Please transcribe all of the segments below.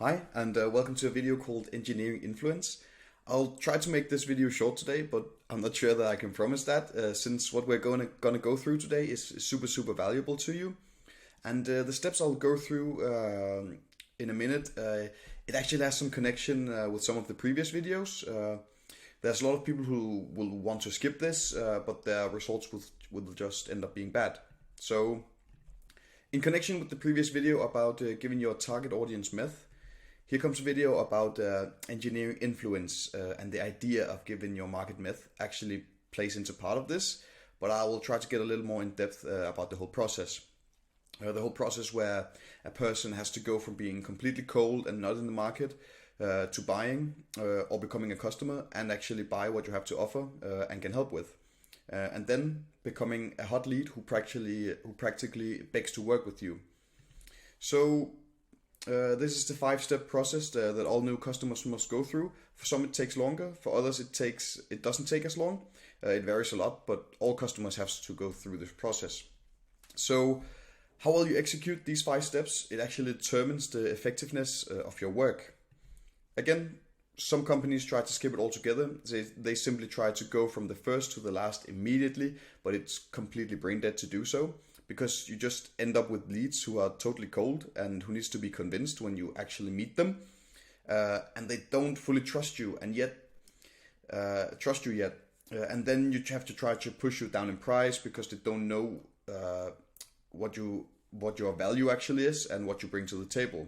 Hi, and welcome to a video called Engineering Influence. I'll try to make this video short today, but I'm not sure that I can promise that, since what we're gonna go through today is super valuable to you. And the steps I'll go through in a minute, it actually has some connection with some of the previous videos. There's a lot of people who will want to skip this, but their results will just end up being bad. So, in connection with the previous video about giving your target audience myth, here comes a video about engineering influence, and the idea of giving your market myth actually plays into part of this, but I will try to get a little more in depth about the whole process. The whole process where a person has to go from being completely cold and not in the market to buying or becoming a customer and actually buy what you have to offer and can help with. And then becoming a hot lead who practically begs to work with you. So this is the 5-step process that all new customers must go through. For some it takes longer, for others it doesn't take as long. It varies a lot, but all customers have to go through this process. So how will you execute these 5 steps? It actually determines the effectiveness of your work. Again, some companies try to skip it altogether. They simply try to go from the first to the last immediately, but it's completely brain dead to do so, because you just end up with leads who are totally cold and who needs to be convinced when you actually meet them, and they don't fully trust you yet, and then you have to try to push you down in price because they don't know what your value actually is and what you bring to the table.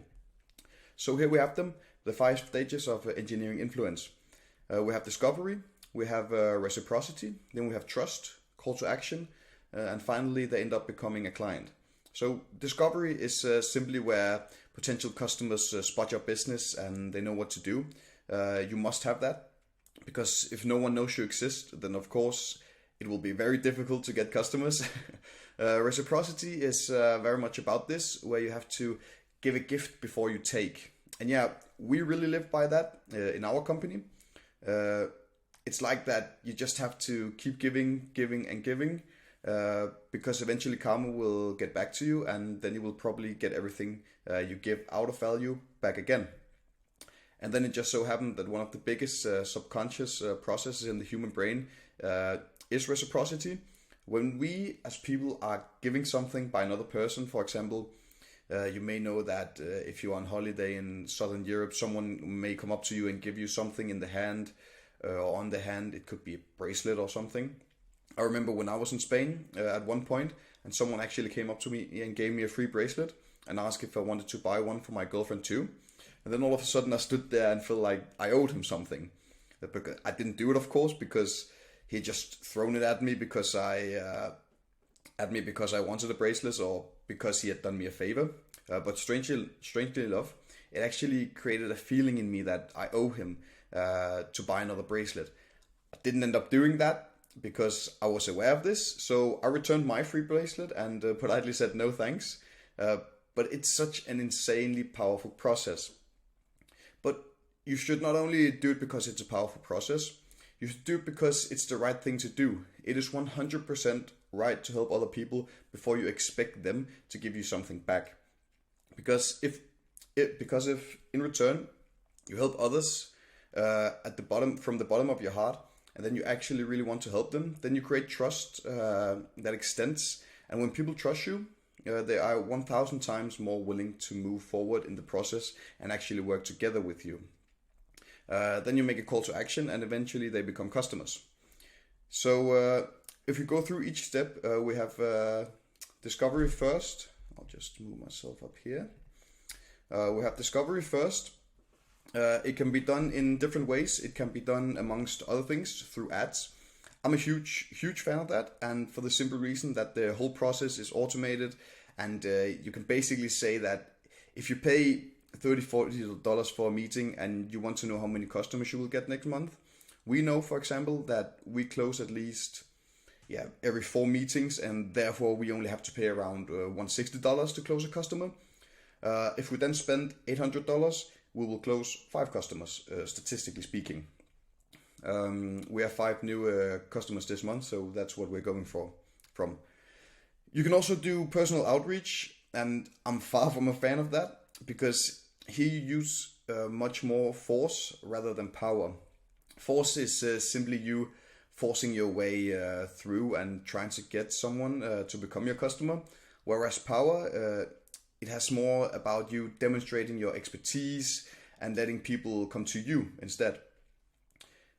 So here we have them, the 5 stages of engineering influence. We have discovery, we have reciprocity, then we have trust, call to action, and finally they end up becoming a client. So discovery is simply where potential customers spot your business and they know what to do. You must have that, because if no one knows you exist, then of course it will be very difficult to get customers. Reciprocity is very much about this, where you have to give a gift before you take. And yeah, we really live by that in our company. It's like that you just have to keep giving and giving, because eventually karma will get back to you, and then you will probably get everything you give out of value back again. And then it just so happened that one of the biggest subconscious processes in the human brain is reciprocity. When we as people are giving something by another person, for example, you may know that if you're on holiday in Southern Europe, someone may come up to you and give you something in the hand or on the hand. It could be a bracelet or something. I remember when I was in Spain at one point, and someone actually came up to me and gave me a free bracelet and asked if I wanted to buy one for my girlfriend too. And then all of a sudden I stood there and felt like I owed him something. I didn't do it, of course, because he just thrown it at me because I wanted a bracelet, or because he had done me a favor. But strangely enough, it actually created a feeling in me that I owe him to buy another bracelet. I didn't end up doing that because I was aware of this, so I returned my free bracelet and politely said no thanks. But it's such an insanely powerful process. But you should not only do it because it's a powerful process, you should do it because it's the right thing to do. It is 100% right to help other people before you expect them to give you something back. Because if in return you help others from the bottom of your heart, and then you actually really want to help them, then you create trust that extends. And when people trust you, they are 1,000 times more willing to move forward in the process and actually work together with you. Then you make a call to action, and eventually they become customers. So if you go through each step, we have discovery first. I'll just move myself up here. We have discovery first. It can be done in different ways. It can be done, amongst other things, through ads. I'm a huge fan of that, and for the simple reason that the whole process is automated, and you can basically say that if you pay $30-40 for a meeting and you want to know how many customers you will get next month, we know, for example, that we close at least every 4 meetings, and therefore we only have to pay around $160 to close a customer. If we then spend $800, we will close 5 customers, statistically speaking. We have 5 new customers this month, so that's what we're going from. You can also do personal outreach, and I'm far from a fan of that, because here you use much more force rather than power. Force is simply you forcing your way through and trying to get someone to become your customer, whereas power, it has more about you demonstrating your expertise and letting people come to you instead.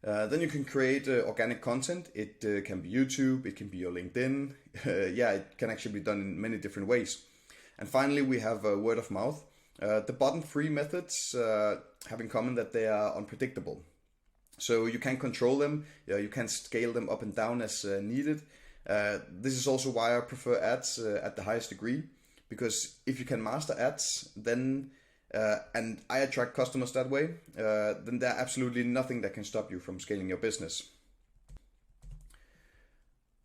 Then you can create organic content. It can be YouTube, it can be your LinkedIn. Yeah, it can actually be done in many different ways. And finally, we have word of mouth. The bottom three methods have in common that they are unpredictable. So you can control them, you can scale them up and down as needed. This is also why I prefer ads at the highest degree, because if you can master ads, then and I attract customers that way, then there's absolutely nothing that can stop you from scaling your business.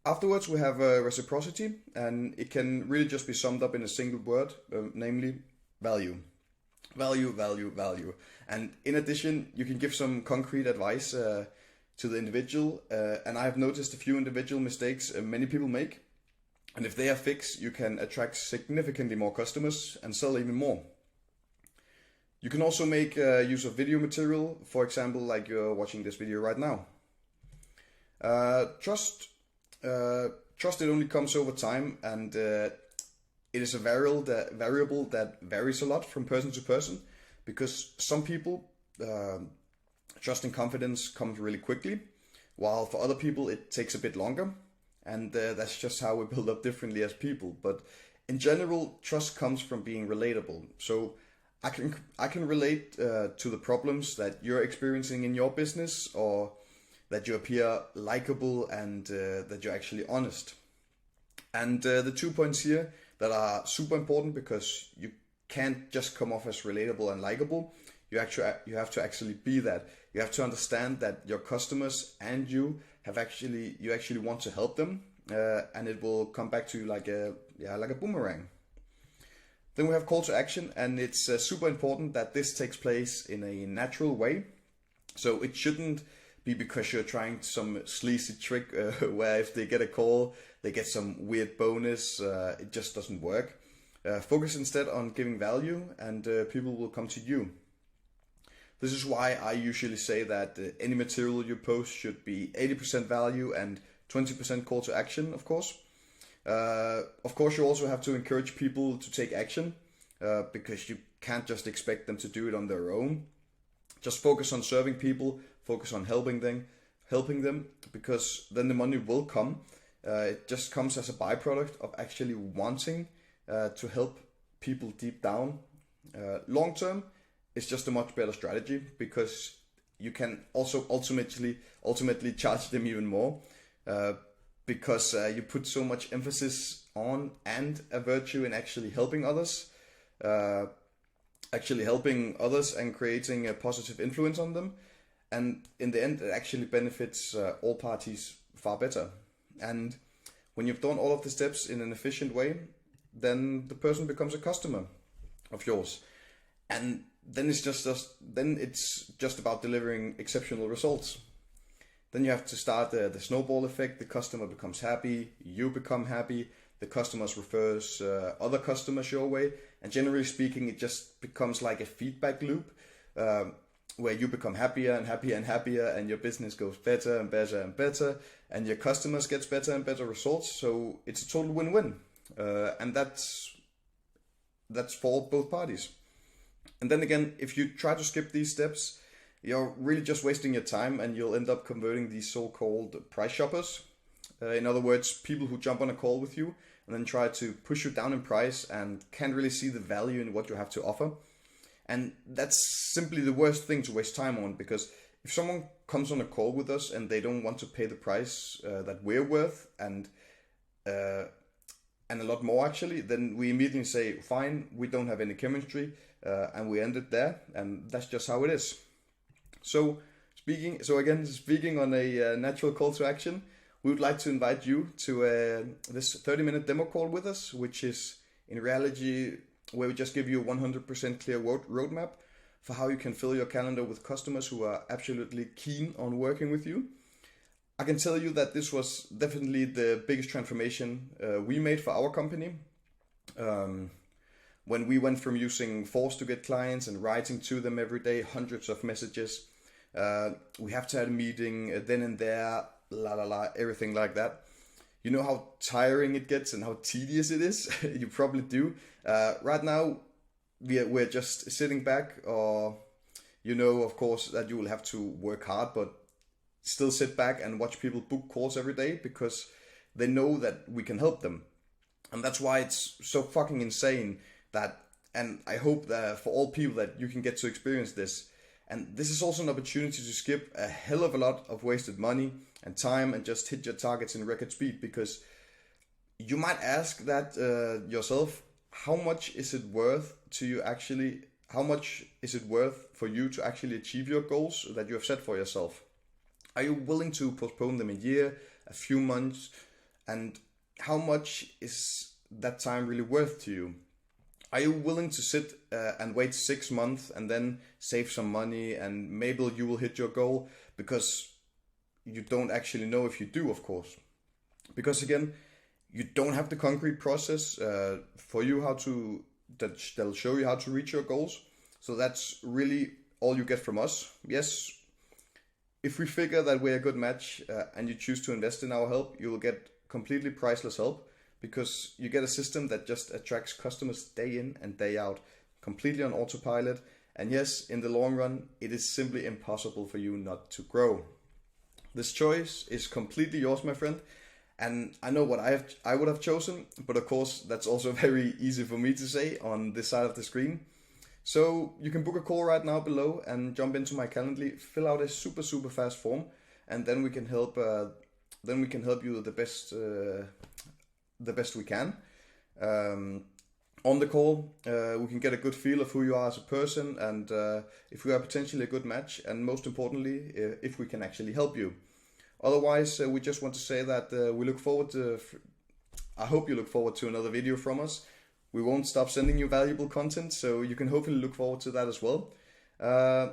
Afterwards, we have reciprocity, and it can really just be summed up in a single word, namely value. Value, value, value. And in addition, you can give some concrete advice to the individual. And I have noticed a few individual mistakes many people make. And if they are fixed, you can attract significantly more customers and sell even more. You can also make use of video material, for example, like you're watching this video right now. Trust, it only comes over time, and it is a variable that varies a lot from person to person, because some people trust and confidence comes really quickly, while for other people it takes a bit longer, and that's just how we build up differently as people. But in general, trust comes from being relatable. So I can relate to the problems that you're experiencing in your business, or that you appear likable and that you're actually honest. And the 2 points here that are super important, because you can't just come off as relatable and likable. You have to actually be that. You have to understand that your customers and you actually want to help them, and it will come back to you like a boomerang. Then we have call to action, and it's super important that this takes place in a natural way. So it shouldn't be because you're trying some sleazy trick where if they get a call, they get some weird bonus. It just doesn't work. Focus instead on giving value, and people will come to you. This is why I usually say that any material you post should be 80% value and 20% call to action, of course. Of course, you also have to encourage people to take action, because you can't just expect them to do it on their own. Just focus on serving people, focus on helping them, because then the money will come. It just comes as a byproduct of actually wanting to help people deep down. Long term, it's just a much better strategy, because you can also ultimately charge them even more, because you put so much emphasis on and a virtue in actually helping others. And creating a positive influence on them. And in the end, it actually benefits all parties far better. And when you've done all of the steps in an efficient way, then the person becomes a customer of yours. And then it's just about delivering exceptional results. Then you have to start the snowball effect. The customer becomes happy, you become happy, the customers refers other customers your way, and generally speaking, it just becomes like a feedback loop, where you become happier and happier and happier, and your business goes better and better and better, and your customers gets better and better results. So it's a total win-win, and that's for both parties. And then again, if you try to skip these steps, you're really just wasting your time, and you'll end up converting these so-called price shoppers. In other words, people who jump on a call with you and then try to push you down in price and can't really see the value in what you have to offer. And that's simply the worst thing to waste time on, because if someone comes on a call with us and they don't want to pay the price that we're worth, and a lot more actually, then we immediately say, fine, we don't have any chemistry, and we end it there, and that's just how it is. So speaking on a natural call to action, we would like to invite you to this 30-minute demo call with us, which is in reality where we just give you a 100% clear roadmap for how you can fill your calendar with customers who are absolutely keen on working with you. I can tell you that this was definitely the biggest transformation we made for our company. when we went from using Force to get clients and writing to them every day, hundreds of messages, we have to have a meeting then and there, la la la, everything like that. You know how tiring it gets and how tedious it is? You probably do. Right now, we're just sitting back, or you know, of course, that you will have to work hard, but still sit back and watch people book calls every day because they know that we can help them. And that's why it's so fucking insane that, and I hope that for all people that you can get to experience this. And this is also an opportunity to skip a hell of a lot of wasted money and time and just hit your targets in record speed, because you might ask that yourself, how much is it worth to you actually, how much is it worth for you to actually achieve your goals that you have set for yourself? Are you willing to postpone them a year, a few months, and how much is that time really worth to you? Are you willing to sit and wait 6 months and then save some money and maybe you will hit your goal? Because you don't actually know if you do, of course. Because again, you don't have the concrete process for you that'll show you how to reach your goals. So that's really all you get from us. Yes, if we figure that we're a good match and you choose to invest in our help, you will get completely priceless help, because you get a system that just attracts customers day in and day out, completely on autopilot. And yes, in the long run, it is simply impossible for you not to grow. This choice is completely yours, my friend. And I know what I would have chosen, but of course, that's also very easy for me to say on this side of the screen. So you can book a call right now below and jump into my Calendly, fill out a super fast form, and then we can help. You the best we can. On the call, we can get a good feel of who you are as a person, and if we are potentially a good match, and most importantly, if we can actually help you. Otherwise, we just want to say that we look forward to. I hope you look forward to another video from us. We won't stop sending you valuable content, so you can hopefully look forward to that as well.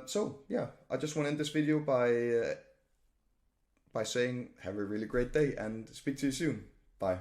So yeah, I just want to end this video by saying have a really great day and speak to you soon. Bye.